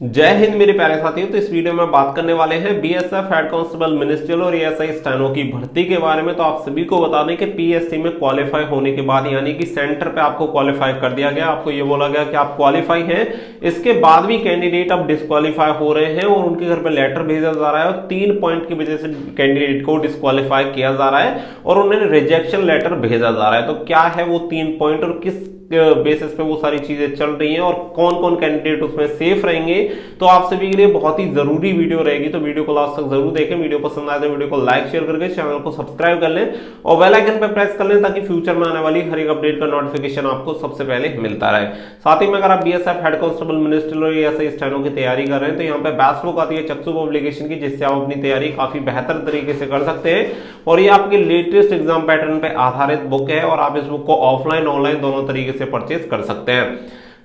जय हिंद मेरे प्यारे साथियों। तो इस वीडियो में बात करने वाले हैं बीएसएफ हेड कांस्टेबल मिनिस्ट्रियल और एएसआई स्टेनो की भर्ती के बारे में। तो आप सभी को बता दें कि पीएसटी में क्वालिफाई होने के बाद यानी कि सेंटर पे आपको क्वालिफाई कर दिया गया, आपको ये बोला गया कि आप क्वालिफाई हैं, इसके बाद भी कैंडिडेट अब डिस्क्वालीफाई हो रहे हैं और उनके घर पे लेटर भेजा जा रहा है और 3 पॉइंट की वजह से कैंडिडेट को डिस्क्वालीफाई किया जा रहा है और उन्हें रिजेक्शन लेटर भेजा जा रहा है। तो क्या है वो 3 पॉइंट और किस बेसिस पे वो सारी चीजें चल रही हैं और कौन कौन कैंडिडेट उसमें सेफ रहेंगे, तो आप सभी के लिए बहुत ही जरूरी वीडियो रहेगी। तो वीडियो को लास्ट तक जरूर देखें। वीडियो पसंद आए तो वीडियो को लाइक शेयर करके चैनल को सब्सक्राइब कर लें और बेल आइकन पर प्रेस कर लें ताकि फ्यूचर में आने वाली हर एक अपडेट का नोटिफिकेशन आपको सबसे पहले मिलता रहे। साथ ही में अगर आप बीएसएफ हेड कांस्टेबल मिनिस्ट्रियल और एएसआई स्टेनो की तैयारी कर रहे हैं तो यहाँ पे बैच बुक आती है चक्षु पब्लिकेशन की, जिससे आप अपनी तैयारी काफी बेहतर तरीके से कर सकते हैं और ये आपके लेटेस्ट एग्जाम पैटर्न पे आधारित बुक है और आप इस बुक को ऑफलाइन ऑनलाइन दोनों तरीके से परचेज कर सकते हैं।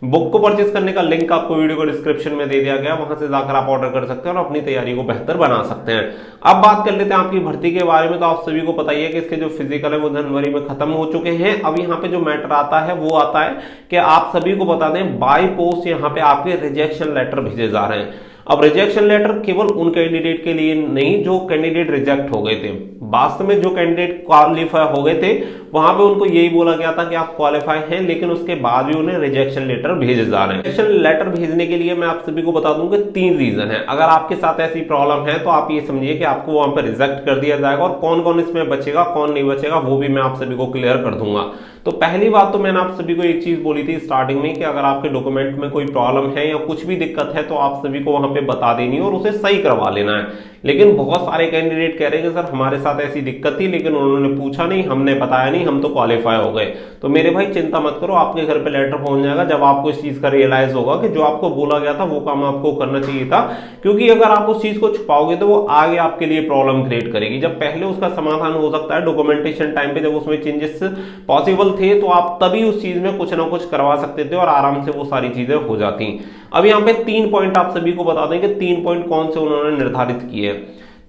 बुक को परचेज करने का लिंक आपको वीडियो को डिस्क्रिप्शन में दे दिया गया, वहां से जाकर आप ऑर्डर कर सकते हैं और अपनी तैयारी को बेहतर बना सकते हैं। अब बात कर लेते हैं आपकी भर्ती के बारे में। तो आप सभी को पता ही है कि इसके जो फिजिकल है वो जनवरी में खत्म हो चुके हैं। अब यहाँ पे जो मैटर आता है वो आता है कि आप सभी को बता दें बाय पोस्ट यहाँ पे आपके रिजेक्शन लेटर भेजे जा रहे हैं। अब रिजेक्शन लेटर केवल उन कैंडिडेट के लिए नहीं जो कैंडिडेट रिजेक्ट हो गए थे। वास्तव में जो कैंडिडेट क्वालिफाई हो गए थे वहां पे उनको यही बोला गया था कि आप क्वालिफाई हैं, लेकिन उसके बाद भी उन्हें रिजेक्शन लेटर भेजे जा रहे हैं। रिजेक्शन लेटर भेजने के लिए मैं आप सभी को बता दूं कि 3 रीजन है। अगर आपके साथ ऐसी प्रॉब्लम है तो आप ये समझिए कि आपको वहां पर रिजेक्ट कर दिया जाएगा और कौन कौन इसमें बचेगा कौन नहीं बचेगा वो भी मैं आप सभी को क्लियर कर दूंगा। तो पहली बात तो मैंने आप सभी को एक चीज बोली थी स्टार्टिंग में कि अगर आपके डॉक्यूमेंट में कोई प्रॉब्लम है या कुछ भी दिक्कत है तो आप सभी को वहां पे बता देनी है और उसे सही करवा लेना है। लेकिन बहुत सारे कैंडिडेट कह रहे हैं कि सर हमारे साथ ऐसी दिक्कत थी लेकिन उन्होंने पूछा नहीं, हमने बताया नहीं, हम तो क्वालिफाई हो गए। तो मेरे भाई चिंता मत करो, आपके घर पे लेटर पहुंच जाएगा जब आपको इस चीज का रियलाइज होगा कि जो आपको बोला गया था वो काम आपको करना चाहिए था। क्योंकि अगर आप उस चीज को छुपाओगे तो वो आगे आपके लिए प्रॉब्लम क्रिएट करेगी। जब पहले उसका समाधान हो सकता है डॉक्यूमेंटेशन टाइम पे, जब उसमें चेंजेस पॉसिबल थे तो आप तभी उस चीज में कुछ ना कुछ करवा सकते थे और आराम से वो सारी चीजें हो जाती। अब यहाँ पे 3 पॉइंट आप सभी को बता दें कि 3 पॉइंट कौन से उन्होंने निर्धारित किए।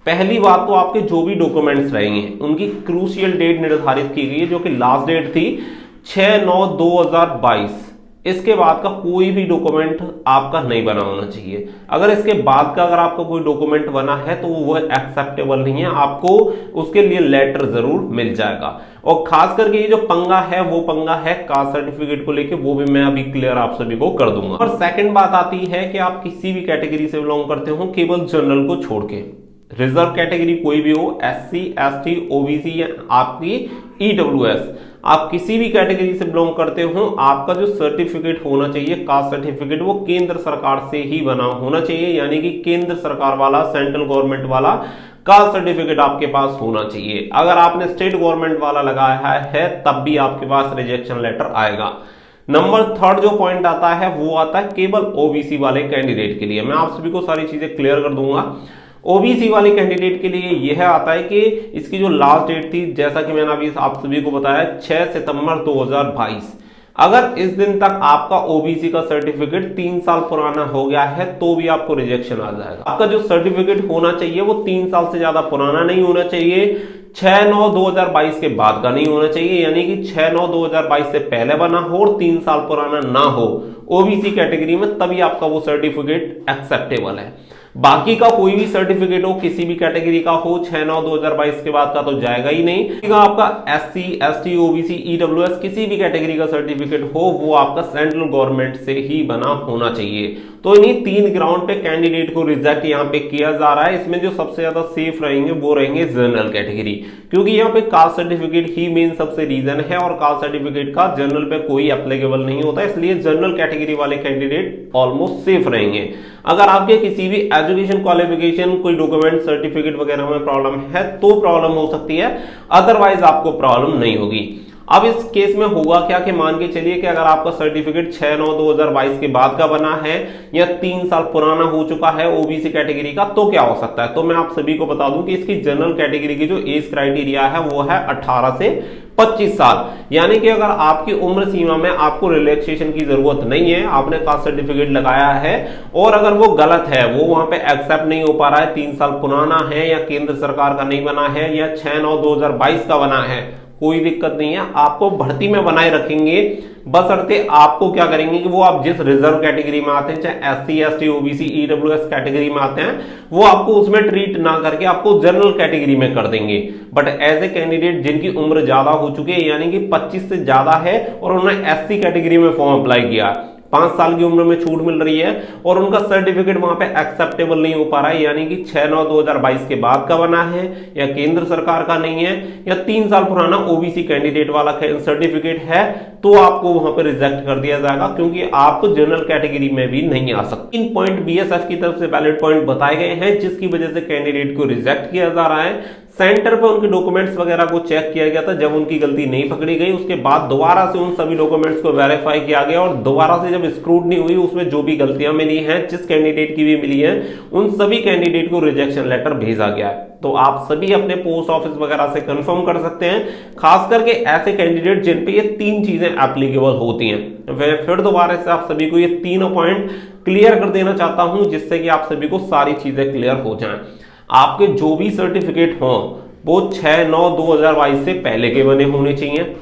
पहली बात तो आपके जो भी डॉक्यूमेंट्स रहेंगे उनकी क्रूशियल डेट निर्धारित की गई है, जो कि लास्ट डेट थी 6/9/2022। इसके बाद का कोई भी डॉक्यूमेंट आपका नहीं बना होना चाहिए। अगर इसके बाद का अगर आपका कोई डॉक्यूमेंट बना है तो वो एक्सेप्टेबल नहीं है, आपको उसके लिए लेटर जरूर मिल जाएगा। और खास करके ये जो पंगा है वो पंगा है कास्ट सर्टिफिकेट को लेके, वो भी मैं अभी क्लियर आप सभी को कर दूंगा। और सेकंड बात आती है कि आप किसी भी कैटेगरी से बिलोंग करते हो केवल जनरल को छोड़ के, रिजर्व कैटेगरी कोई भी हो, एससी, एसटी, ओबीसी या आपकी ईडब्ल्यूएस, आप किसी भी कैटेगरी से बिलोंग करते हो, आपका जो सर्टिफिकेट होना चाहिए कास्ट सर्टिफिकेट वो केंद्र सरकार से ही बना होना चाहिए। यानी कि केंद्र सरकार वाला, सेंट्रल गवर्नमेंट वाला कास्ट सर्टिफिकेट आपके पास होना चाहिए। अगर आपने स्टेट गवर्नमेंट वाला लगाया है तब भी आपके पास रिजेक्शन लेटर आएगा। नंबर 3 जो पॉइंट आता है वो आता है केवल ओबीसी वाले कैंडिडेट के लिए। मैं आप सभी को सारी चीजें क्लियर कर दूंगा। ओबीसी वाले कैंडिडेट के लिए यह आता है कि इसकी जो लास्ट डेट थी, जैसा कि मैंने अभी आप सभी को बताया, 6 सितंबर 2022। अगर इस दिन तक आपका ओबीसी का सर्टिफिकेट 3 साल पुराना हो गया है तो भी आपको रिजेक्शन आ जाएगा। आपका जो सर्टिफिकेट होना चाहिए वो 3 साल से ज्यादा पुराना नहीं होना चाहिए, 6/9/2022 के बाद का नहीं होना चाहिए, यानी कि 6/9/2022 से पहले बना हो और 3 साल पुराना ना हो ओबीसी कैटेगरी में, तभी आपका वो सर्टिफिकेट एक्सेप्टेबल है। बाकी का कोई भी सर्टिफिकेट हो, किसी भी कैटेगरी का हो, 6/9/2022 के बाद का तो जाएगा ही नहीं। आपका एससी, एसटी, ओबीसी, ईडब्ल्यूएस किसी भी कैटेगरी का सर्टिफिकेट हो वो आपका सेंट्रल गवर्नमेंट से ही बना होना चाहिए। तो इन्हीं 3 ग्राउंड पे कैंडिडेट को रिजेक्ट यहाँ पे किया जा रहा है। इसमें जो सबसे ज्यादा सेफ रहेंगे वो रहेंगे जनरल कैटेगरी, क्योंकि यहाँ पे कास्ट सर्टिफिकेट ही मेन सबसे रीजन है और कास्ट सर्टिफिकेट का जनरल पे कोई एप्लीकेबल नहीं होता, इसलिए जनरल कैटेगरी वाले कैंडिडेट ऑलमोस्ट सेफ रहेंगे। अगर आपके किसी भी एजुकेशन क्वालिफिकेशन कोई डॉक्यूमेंट सर्टिफिकेट वगैरह में प्रॉब्लम है तो प्रॉब्लम हो सकती है, अदरवाइज आपको प्रॉब्लम नहीं होगी। अब इस केस में होगा क्या कि मान के चलिए कि अगर आपका सर्टिफिकेट 6/9/2022 के बाद का बना है या 3 साल पुराना हो चुका है ओबीसी कैटेगरी का, तो क्या हो सकता है। तो मैं आप सभी को बता दूं कि इसकी जनरल कैटेगरी की जो एज क्राइटेरिया है वो है 18 से 25 साल। यानी कि अगर आपकी उम्र सीमा में आपको रिलैक्सेशन की जरूरत नहीं है, आपने कास्ट सर्टिफिकेट लगाया है और अगर वो गलत है, वो वहां पे एक्सेप्ट नहीं हो पा रहा है, 3 साल पुराना है या केंद्र सरकार का नहीं बना है या 6/9/2022 का बना है, कोई दिक्कत नहीं है, आपको भर्ती में बनाए रखेंगे। बशर्ते आपको क्या करेंगे कि वो आप जिस रिजर्व कैटेगरी में आते हैं, चाहे SC ST OBC EWS category में आते हैं, वो आपको उसमें ट्रीट ना करके आपको जनरल कैटेगरी में कर देंगे। बट एज ए कैंडिडेट जिनकी उम्र ज्यादा हो चुकी है, यानी कि 25 से ज्यादा है और उन्होंने SC कैटेगरी में फॉर्म अप्लाई किया, 5 साल की उम्र में छूट मिल रही है और उनका सर्टिफिकेट वहां पे एक्सेप्टेबल नहीं हो पा रहा है, यानी कि 6/9/2022 के बाद का बना है या केंद्र सरकार का नहीं है या 3 साल पुराना OBC कैंडिडेट वाला सर्टिफिकेट है, तो आपको वहां पे रिजेक्ट कर दिया जाएगा, क्योंकि आप जनरल कैटेगरी में भी नहीं आ सकते। 3 पॉइंट BSF की तरफ से वैलिड पॉइंट बताए गए हैं जिसकी वजह से कैंडिडेट को रिजेक्ट किया जा रहा है। सेंटर पर उनके डॉक्यूमेंट्स वगैरह को चेक किया गया था, जब उनकी गलती नहीं पकड़ी गई उसके बाद दोबारा से उन सभी डॉक्यूमेंट्स को वेरीफाई किया गया और दोबारा से जब स्क्रूटनी हुई उसमें जो भी गलतियां मिली हैं, जिस कैंडिडेट की भी मिली है, उन सभी कैंडिडेट को रिजेक्शन लेटर भेजा गया है। तो आप सभी अपने पोस्ट ऑफिस वगैरह से कंफर्म कर सकते हैं, खास करके ऐसे कैंडिडेट जिन पे ये 3 चीजें एप्लीकेबल होती हैं। मैं फिर दोबारा से आप सभी को ये तीनों पॉइंट क्लियर कर देना चाहता हूं जिससे कि आप सभी को सारी चीजें क्लियर हो जाएं। आपके जो भी सर्टिफिकेट हों वो 6/9/2022 से पहले के बने होने चाहिए।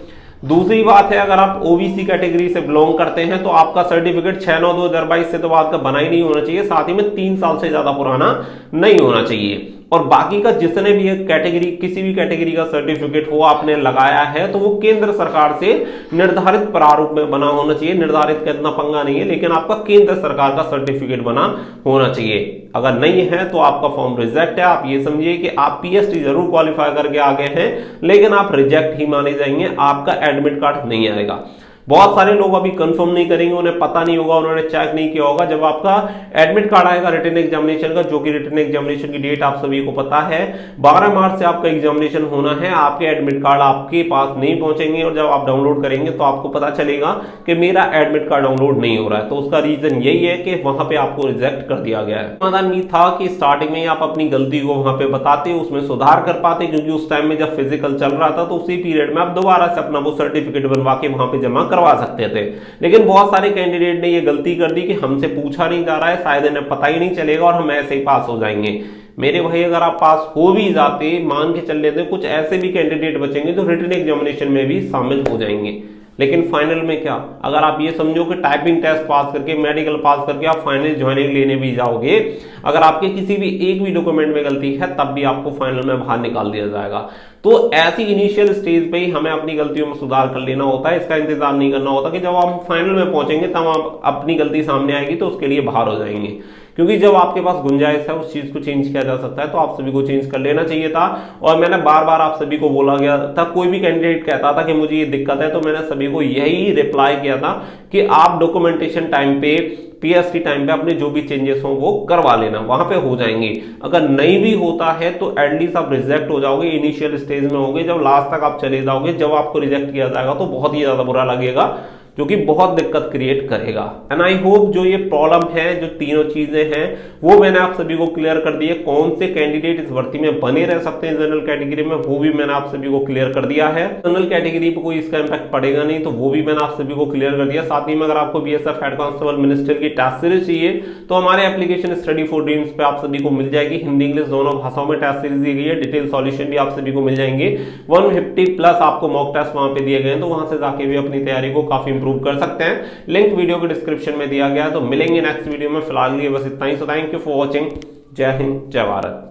दूसरी बात है, अगर आप OBC कैटेगरी से बिलोंग करते हैं तो आपका सर्टिफिकेट 6/9/2022 से तो बाद का बना ही नहीं होना चाहिए, साथ ही में 3 साल से ज्यादा पुराना नहीं होना चाहिए। और बाकी का जितने भी कैटेगरी, किसी भी कैटेगरी का सर्टिफिकेट हो आपने लगाया है तो वो केंद्र सरकार से निर्धारित प्रारूप में बना होना चाहिए। निर्धारित का इतना पंगा नहीं है, लेकिन आपका केंद्र सरकार का सर्टिफिकेट बना होना चाहिए। अगर नहीं है तो आपका फॉर्म रिजेक्ट है। आप ये समझिए कि आप PST जरूर क्वालिफाई करके आ गए हैं, लेकिन आप रिजेक्ट ही माने जाएंगे, आपका एडमिट कार्ड नहीं आएगा। बहुत सारे लोग अभी कंफर्म नहीं करेंगे, उन्हें पता नहीं होगा, उन्होंने चेक नहीं किया होगा। जब आपका एडमिट कार्ड आएगा रिटन एग्जामिनेशन का, जो कि रिटन एग्जामिनेशन की डेट आप सभी को पता है 12 मार्च से आपका एग्जामिनेशन होना है, आपके एडमिट कार्ड आपके पास नहीं पहुंचेंगे और जब आप डाउनलोड करेंगे तो आपको पता चलेगा कि मेरा एडमिट कार्ड डाउनलोड नहीं हो रहा है। तो उसका रीजन यही है कि वहां पे आपको रिजेक्ट कर दिया गया है। समाधान ये था कि स्टार्टिंग में आप अपनी गलती को वहां पे बताते, उसमें सुधार कर पाते, क्योंकि उस टाइम में जब फिजिकल चल रहा था तो उसी पीरियड में आप दोबारा से अपना वो सर्टिफिकेट बनवा के वहां पे जमा करवा सकते थे। लेकिन बहुत सारे कैंडिडेट ने ये गलती कर दी कि हमसे पूछा नहीं जा रहा है, शायद इन्हें पता ही नहीं चलेगा और हम ऐसे ही पास हो जाएंगे। मेरे भाई, अगर आप पास हो भी जाते, मान के चल लेते, कुछ ऐसे भी कैंडिडेट बचेंगे जो रिटन एग्जामिनेशन में भी शामिल हो जाएंगे। लेकिन फाइनल में क्या, अगर आप ये समझो कि टाइपिंग टेस्ट पास करके, मेडिकल पास करके आप फाइनल ज्वाइनिंग लेने भी जाओगे, अगर आपके किसी भी एक भी डॉक्यूमेंट में गलती है तब भी आपको फाइनल में बाहर निकाल दिया जाएगा। तो ऐसी इनिशियल स्टेज पे ही हमें अपनी गलतियों में सुधार कर लेना होता है। इसका इंतजार नहीं करना होता कि जब आप फाइनल में पहुंचेंगे तब आप अपनी गलती सामने आएगी तो उसके लिए बाहर हो जाएंगे, क्योंकि जब आपके पास गुंजाइश है उस चीज को चेंज किया जा सकता है तो आप सभी को चेंज कर लेना चाहिए था। और मैंने बार बार आप सभी को बोला गया था, कोई भी कैंडिडेट कहता था कि मुझे ये दिक्कत है तो मैंने सभी को यही रिप्लाई किया था कि आप डॉक्यूमेंटेशन टाइम पे, PST टाइम पे अपने जो भी चेंजेस हो वो करवा लेना, वहां पे हो जाएंगे। अगर नहीं भी होता है तो एटलीस्ट आप रिजेक्ट हो जाओगे, इनिशियल स्टेज में होगे, जब लास्ट तक आप चले जाओगे, जब आपको रिजेक्ट किया जाएगा तो बहुत ही ज्यादा बुरा लगेगा, जो कि बहुत दिक्कत क्रिएट करेगा। एंड आई होप जो ये प्रॉब्लम है, जो तीनों चीजें हैं, वो मैंने आप सभी को क्लियर कर दी है। कौन से कैंडिडेट इस भर्ती में बने रह सकते हैं जनरल कैटेगरी में, वो भी मैंने आप सभी को क्लियर कर दिया है। जनरल कैटेगरी पे कोई इसका इंपैक्ट पड़ेगा नहीं, तो वो भी मैंने आप सभी को क्लियर कर दिया। साथ ही में अगर आपको BSF हेड कांस्टेबल मिनिस्टर की टेस्ट सीरीज चाहिए तो हमारे एप्लीकेशन स्टडी फॉर ड्रीम्स पे आप सभी को मिल जाएगी। हिंदी इंग्लिश दोनों भाषाओं में टेस्ट सीरीज दी गई है, डिटेल सॉल्यूशन भी आप सभी को मिल जाएंगे। 150 प्लस आपको मॉक टेस्ट वहां पे दिए गए हैं, तो वहां से जाके भी अपनी तैयारी को काफी इंप्रूव कर सकते हैं। लिंक वीडियो के डिस्क्रिप्शन में दिया गया है। तो मिलेंगे नेक्स्ट वीडियो में, फिलहाल ये बस इतना ही। So thank you for watching. जय हिंद, जय भारत।